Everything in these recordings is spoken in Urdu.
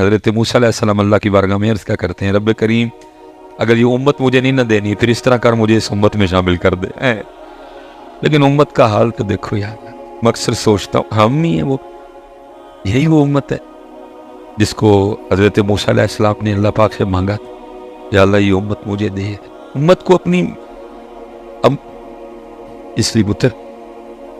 حضرت موسیٰ علیہ السلام اللہ کی بارگاہ میں عرض کیا کرتے ہیں, رب کریم اگر یہ امت مجھے نہیں نہ دینی پھر اس طرح کر مجھے اس امت میں شامل کر دے. لیکن امت کا حال تو دیکھو یار, میں اکثر سوچتا ہوں ہم ہی ہیں وہ, یہی وہ امت ہے جس کو حضرت موسیٰ علیہ السلام نے اللہ پاک سے مانگا, یا اللہ یہ امت مجھے دے. امت کو اپنی اب اس لیے پتر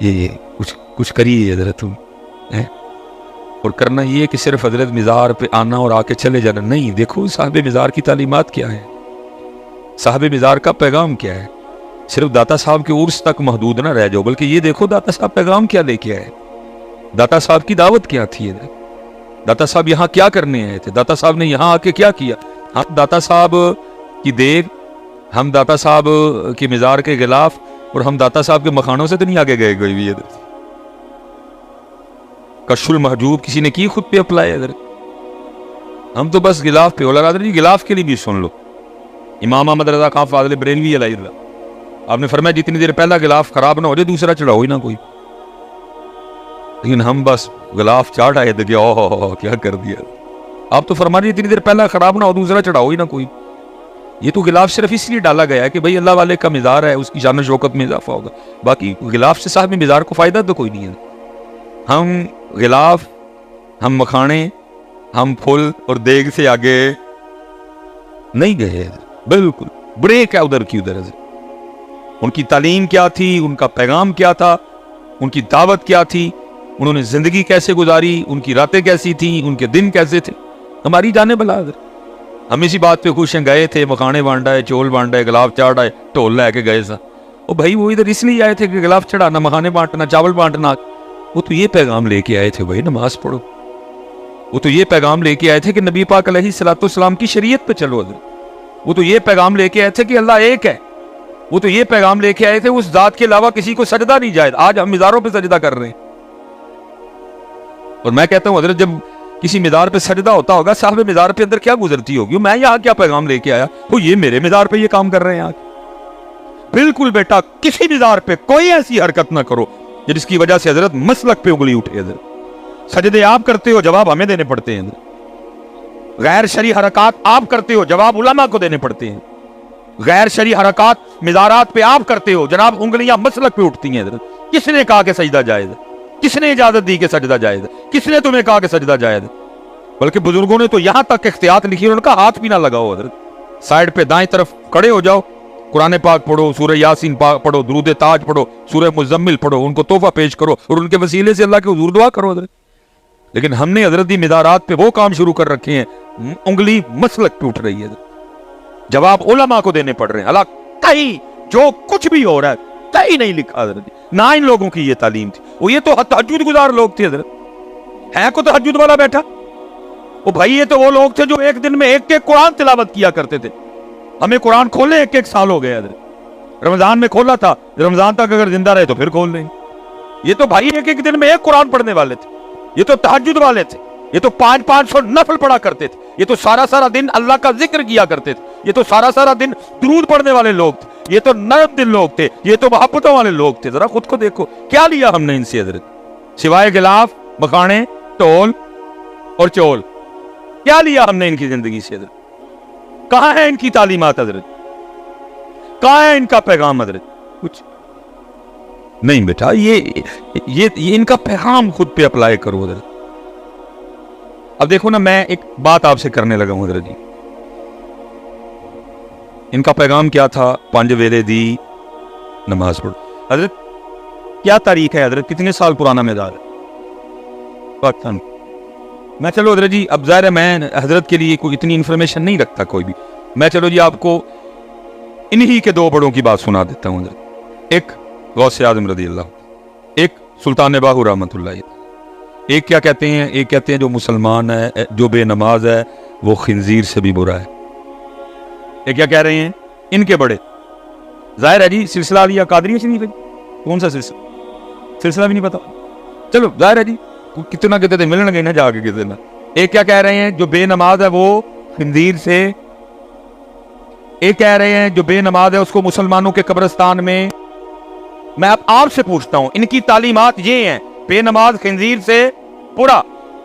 یہ کچھ کریے حضرت تم, اور کرنا یہ کہ صرف حضرت مزار پہ آنا اور آ کے چلے جانا نہیں. دیکھو صاحب مزار کی تعلیمات کیا ہے, صاحب مزار کا پیغام کیا ہے. صرف داتا صاحب کے عرس تک محدود نہ رہ جاؤ, بلکہ یہ دیکھو داتا صاحب پیغام کیا لے کے آئے, داتا صاحب کی دعوت کیا تھی, داتا صاحب یہاں کیا کرنے آئے تھے, داتا صاحب نے یہاں آ کے کیا کیا. ہم داتا صاحب کی دیگ, ہم داتا صاحب کی مزار کے غلاف اور ہم داتا صاحب کے مکھانوں سے تو نہیں آگے گئے کوئی بھی. کشف المحجوب کسی نے کی خود پہ اپلائی ادھر, ہم تو بس غلاف پہ. اولا جی غلاف کے لیے بھی سن لو, امام احمد رضا خان فاضل بریلوی علیہ اللہ, آپ نے فرمایا جتنی دیر پہلا غلاف خراب نہ ہو جائے دوسرا چڑھاؤ ہی نہ کوئی. لیکن ہم بس غلاف چاٹ آئے تھے کہ اوہ کیا کر دیا. آپ تو فرما رہے جتنی دیر پہلا خراب نہ ہو دوسرا چڑھاؤ ہی نہ کوئی. یہ تو غلاف صرف اس لیے ڈالا گیا ہے کہ بھئی اللہ والے کا مزار ہے, اس کی شان و شوکت میں اضافہ ہوگا. باقی غلاف سے صاحب مزار کو فائدہ تو کوئی نہیں ہے. ہم غلاف, ہم مکھانے, ہم پھول اور دیگ سے آگے نہیں گئے, بالکل بریک ہے ادھر کی ادھر. ان کی تعلیم کیا تھی, ان کا پیغام کیا تھا, ان کی دعوت کیا تھی, انہوں نے زندگی کیسے گزاری, ان کی راتیں کیسی تھیں, ان کے دن کیسے تھے, ہماری جانے بلا ادھر. ہم اسی بات پہ خوش ہیں, گئے تھے مکھانے بانٹا ہے, چول بانٹا ہے, غلاف چاٹ آئے, ٹول لے کے گئے سا. او بھائی وہ ادھر اس لیے آئے تھے کہ غلاف چڑھانا, مکھانے بانٹنا, چاول بانٹنا. وہ تو یہ پیغام لے کے آئے تھے بھائی نماز پڑھو. وہ تو یہ پیغام لے کے آئے تھے کہ نبی پاک علیہ الصلوۃ والسلام کی شریعت پہ چلو ادھر. وہ تو یہ پیغام لے کے آئے تھے کہ اللہ ایک ہے. وہ تو یہ پیغام لے کے آئے تھے اس ذات کے علاوہ کسی کو سجدہ نہیں جائز. آج ہم مزاروں پہ سجدہ کر رہے ہیں, اور میں کہتا ہوں حضرت جب کسی مزار پہ سجدہ ہوتا ہوگا صاحب مزار پہ اندر کیا گزرتی ہوگی, میں یہاں کیا پیغام لے کے آیا, وہ یہ میرے مزار پہ یہ کام کر رہے ہیں. آج بالکل بیٹا کسی مزار پہ کوئی ایسی حرکت نہ کرو جس کی وجہ سے حضرت مسلک پہ انگلی اٹھے. حضرت سجدے آپ کرتے ہو, جواب ہمیں دینے پڑتے ہیں. غیر شرعی حرکات آپ کرتے ہو, جواب علماء کو دینے پڑتے ہیں. غیر شرعی حرکات مزارات پہ آپ کرتے ہو, جناب انگلیاں مسلک پہ اٹھتی ہیں. حضرت کس نے کہا کہ سجدہ جائز ہے, کس نے اجازت دی کہ سجدہ جائز ہے, کس نے تمہیں کہا کہ سجدہ جائز ہے. بلکہ بزرگوں نے تو یہاں تک احتیاط لکھی, انہوں نے کہا ہاتھ بھی نہ لگاؤ. حضرت سائڈ پہ دائیں طرف کھڑے ہو جاؤ, قرآن پاک پڑھو, سورہ یاسین پڑھو, درود تاج پڑھو, سورہ مزمل پڑھو, ان کو تحفہ پیش کرو اور ان کے وسیلے سے اللہ کے حضور دعا کرو. حضرت لیکن ہم نے حضرت مزارات پہ وہ کام شروع کر رکھے ہیں, انگلی مسلک پہ اٹھ رہی ہے. جواب علماء کو دینے پڑ رہے ہیں. اللہ کہیں جو کچھ بھی ہو رہا ہے کہیں نہیں لکھا حضرت, نہ ان لوگوں کی یہ تعلیم تھی. وہ یہ تو تہجد گزار لوگ تھے. حضرت ہے کو تہجد والا بیٹھا, وہ بھائی یہ تو وہ لوگ تھے جو ایک دن میں ایک ایک قرآن تلاوت کیا کرتے تھے. ہمیں قرآن کھولے ایک ایک سال ہو گئے. حضرت رمضان میں کھولا تھا, رمضان تک اگر زندہ رہے تو پھر کھول لیں. یہ تو بھائی ایک ایک دن میں ایک قرآن پڑھنے والے تھے, یہ تو تہجد والے تھے, یہ تو 500 نفل پڑھا کرتے تھے, یہ تو سارا دن اللہ کا ذکر کیا کرتے تھے, یہ تو سارا دن درود پڑھنے والے لوگ تھے, یہ تو نرم دل لوگ تھے, یہ تو محبتوں والے لوگ تھے. ذرا خود کو دیکھو کیا لیا ہم نے ان سے حضرت, سوائے غلاف, مکھانے, ٹول اور چول, کیا لیا ہم نے ان کی زندگی سے. حضرت کہاں ہے ان کی تعلیمات, حضرت کہاں ہے ان کا پیغام. حضرت کچھ نہیں بیٹا, یہ ان کا پیغام خود پہ اپلائی کرو. حضرت اب دیکھو نا, میں ایک بات آپ سے کرنے لگا ہوں. حضرت جی ان کا پیغام کیا تھا, 5 ویلے دی نماز پڑھو. حضرت کیا تاریخ ہے, حضرت کتنے سال پرانا مزار ہے پاکستان میں. چلو حضرت جی اب ظاہر ہے میں حضرت کے لیے کوئی اتنی انفارمیشن نہیں رکھتا کوئی بھی, میں چلو جی آپ کو انہی کے 2 بڑوں کی بات سنا دیتا ہوں. حضرت ایک غوث اعظم رضی اللہ, ایک سلطان باہو رحمۃ اللہ. ایک کیا کہتے ہیں, ایک کہتے ہیں جو مسلمان ہے, جو بے نماز ہے وہ خنزیر سے بھی برا ہے. ایک کیا کہہ رہے ہیں ان کے بڑے, ظاہر ہے جی سلسلہ علیہ قادریہ شریف ہے, کون سا سلسلہ بھی نہیں پتا. چلو ظاہر ہے جی کتنا کہتے تھے, ملن گئے نا جا کے کسی. ایک کیا کہہ رہے ہیں جو بے نماز ہے وہ خنزیر سے, ایک کہہ رہے ہیں جو بے نماز ہے اس کو مسلمانوں کے قبرستان میں. میں آپ سے پوچھتا ہوں, ان کی تعلیمات یہ ہیں بے نماز خنزیر سے برا,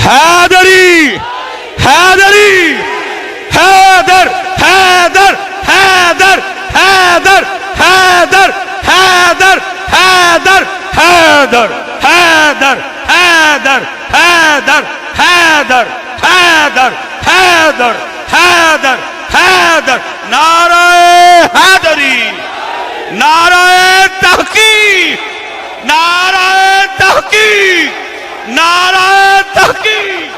حیدری حیدری حیدر حیدر حیدر حیدر حیدر حیدر حیدر حیدر حیدر حیدر حیدر حیدر حیدر حیدر حیدر حیدر نعرہ حیدری نعرہ تحقیق نعرہ تحقیق نعرہ تحقیق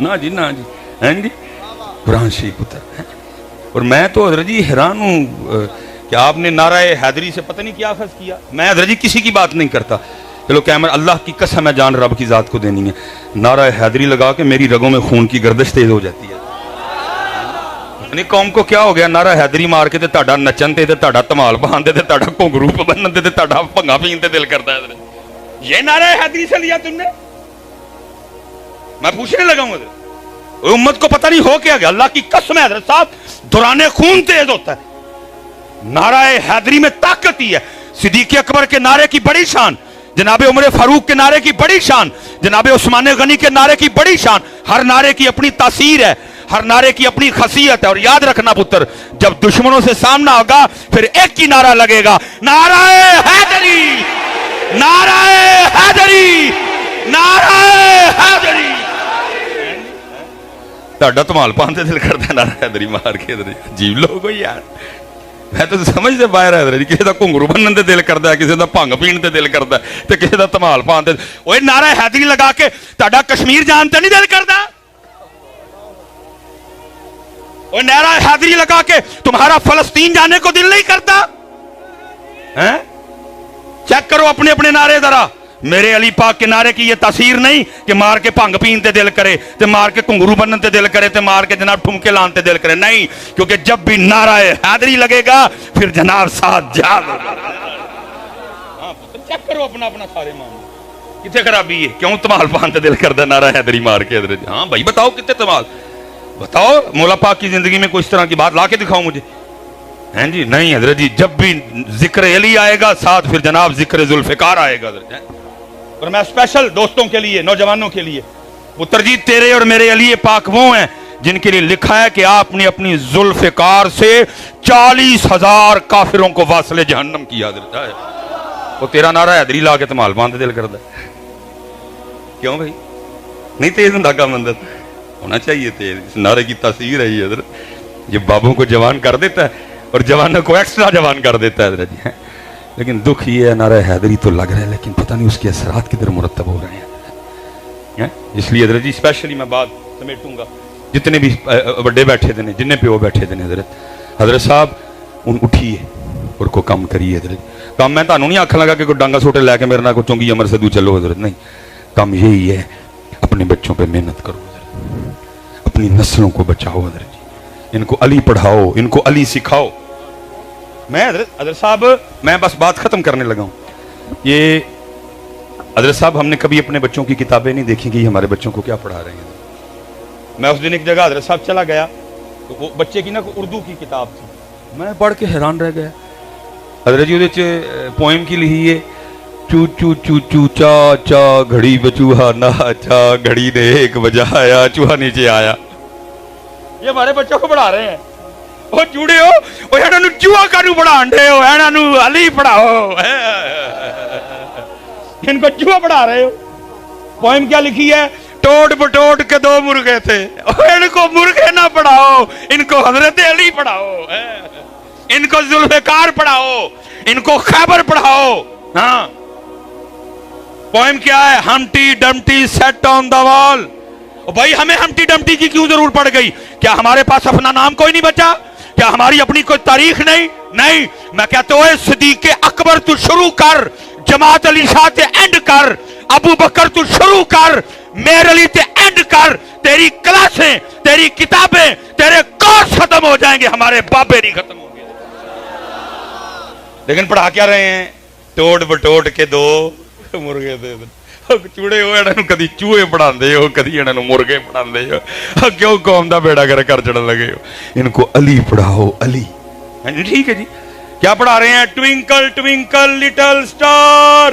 نا جی نا جی ہیں جی قرآن شریف اتر اور میں تو حضرت جی حیران ہوں کہ آپ نے نعرہ حیدری سے پتہ نہیں کیا اخذ کیا. میں حضرت جی کسی کی بات نہیں کرتا, چلو کیمرہ اللہ کی قسم ہے جان رب کی ذات کو دینی ہے, نعرہ حیدری لگا کے میری رگوں میں خون کی گردش تیز ہو جاتی ہے. یعنی قوم کو کیا ہو گیا, نعرہ حیدری مار کے تے تہاڈا نچن تے تہاڈا تمال بہان تے تہاڈا گھنگرو بنن تے تہاڈا بھنگا پین تے دل کرتا ہے. یہ نعرہ حیدری سے لیا تم نے؟ میں پوچھنے لگا ہوں حضرت, امت کو پتہ نہیں ہو کیا گیا. اللہ کی قسم ہے حضرت صاحب دوران خون تیز ہوتا ہے. نعرہ حیدری میں طاقت ہی ہے. صدیق اکبر کے نعرے کی بڑی شان, جناب عمر فاروق کے نعرے کی بڑی شان, جناب عثمان غنی کے نعرے کی بڑی شان. ہر نعرے کی اپنی تاثیر ہے, ہر نعرے کی اپنی خاصیت ہے. اور یاد رکھنا پتر, جب دشمنوں سے سامنا ہوگا پھر ایک ہی نعرہ لگے گا, نعرہ حیدری نعرہ حیدری نعرہ حیدری. تہاڈا تمال پان تے دل کردا نعرہ حیدری مار کے. عجیب لوگ ہو یار, میں تو سمجھ سے باہر ہے. کسی دا گھنگرو بنن تے دل کردا ہے, کسی دا بھنگ پین تے دل کردا ہے, تے کسی دا تمال پان تے. اوے نعرہ حیدری لگا کے تہاڈا کشمیر جان تے نہیں دل کردا؟ اوے نعرہ حیدری لگا کے تمہارا فلسطین جانے کو دل نہیں کرتا؟ ہیں چیک کرو اپنے اپنے نعرے ذرا. میرے علی پاک کے نعرے کی یہ تاثیر نہیں کہ مار کے بھنگ پین تے دل کرے, تے مار کے گھنگرو بنن تے دل کرے, تے مار کے جناب ٹھمکے لان تے دل کرے. نہیں, کیونکہ جب بھی نعرہ حیدری لگے گا پھر جناب ساتھ جاگ. ہاں چیک کرو اپنا اپنا سارے معاملے کتنے خرابی ہے. کیوں تمال پان تے دل کردا نعرہ حیدری مار کے حضرت؟ ہاں بھائی بتاؤ کتنے تمال, بتاؤ مولا پاک کی زندگی میں کوئی اس طرح کی بات لا کے دکھاؤ مجھے. ہیں جی نہیں حضرت جی, جب بھی ذکر علی آئے گا ساتھ پھر جناب ذکر ذوالفقار آئے گا حضرت. اور میں اسپیشل دوستوں کے لیے, نوجوانوں کے لیے, پتر جی تیرے اور میرے علی پاک وہ ہیں جن کے لیے لکھا ہے کہ آپ نے اپنی ذوالفقار سے 40,000 کافروں کو واصل جہنم کیا حضرت. وہ تیرا نعرہ حیدری لا کے تمال باندھ دل کردا ہے. کیوں بھائی نہیں تیز ہوندا کام اندر ہونا چاہیے تیز. اس نعرے کی تاثیر ہے یہ حضرت, یہ بابوں کو جوان کر دیتا ہے اور جوانوں کو ایکسٹرا جوان کر دیتا ہے حضرت جی. لیکن دکھ یہ ہے نعرہ حیدری تو لگ رہا ہے لیکن پتہ نہیں اس کے اثرات کدھر مرتب ہو رہے ہیں. اس لیے حضرت جی اسپیشلی میں بات سمیٹوں گا, جتنے بھی بڑے بیٹھے تھے جنہیں پیو بیٹھے تھے حضرت صاحب ان اٹھیے اور کو کام کریے حضرت. کام میں تانوں نہیں آکھن لگا کہ کوئی ڈانگا سوٹے لے کے میرے نال کو چونگی امر سدو چلو حضرت, نہیں. کام یہی ہے اپنے بچوں پہ محنت کرو حضرت, اپنی نسلوں کو بچاؤ حضرت جی, ان کو علی پڑھاؤ, ان کو علی سکھاؤ. میں حضرت صاحب میں بس بات ختم کرنے لگا ہوں. یہ حضرت صاحب ہم نے کبھی اپنے بچوں کی کتابیں نہیں دیکھی کہ ہمارے بچوں کو کیا پڑھا رہے ہیں. میں اس دن ایک جگہ حضرت صاحب چلا گیا تو وہ بچے کی نا اردو کی کتاب تھی, میں پڑھ کے حیران رہ گیا حضرت جی. پوئم کی لکھی ہے چو چو چو چو چا چا گھڑی بچوہا نہ چا گھڑی نے ایک بجایا چوہا نیچے آیا. یہ ہمارے بچوں کو پڑھا رہے ہیں. وہ چوڑے ہو وہ انہاں نو چوہا کانوں پڑھان دے ہو, انہاں نو علی پڑھاؤ, ان کو چوہا پڑھا رہے ہو. پوئم کیا لکھی ہے, ٹوٹ بٹوٹ کے 2 مرغے تھے, ان کو مرغے نہ پڑھاؤ, ان کو حضرت علی پڑھاؤ, ان کو ذوالفقار پڑھاؤ, ان کو خیبر پڑھاؤ. ہاں پوئم کیا ہے, ہمٹی ڈمٹی سیٹ آن دا وال. بھائی ہمیں ہمٹی ڈمٹی کی کیوں ضرور پڑ گئی؟ کیا ہمارے پاس اپنا نام کوئی نہیں بچا؟ کیا ہماری اپنی کوئی تاریخ نہیں؟ نہیں. میں کہتا ہوں صدیق اکبر تو شروع کر, جماعت علی شاہ تے اینڈ کر, ابو بکر تو شروع کر, میر علی تے اینڈ کر. تیری کلاسیں, تیری کتابیں, تیرے کورس ختم ہو جائیں گے, ہمارے بابے نہیں ختم ہوں گے. لیکن پڑھا کیا رہے ہیں, ٹوٹ بٹوٹ کے 2 مرغے دے چوڑے ہو, انہاں کدی چوہے پڑھا دے ہو, کدی انہاں مرغے پڑھا دے ہو. کیوں قوم دا بیڑا کر چڑھن لگے ہو؟ ان کو علی پڑھاؤ, علی. ٹھیک ہے جی, کیا پڑھا رہے ہیں؟ Twinkle twinkle little star,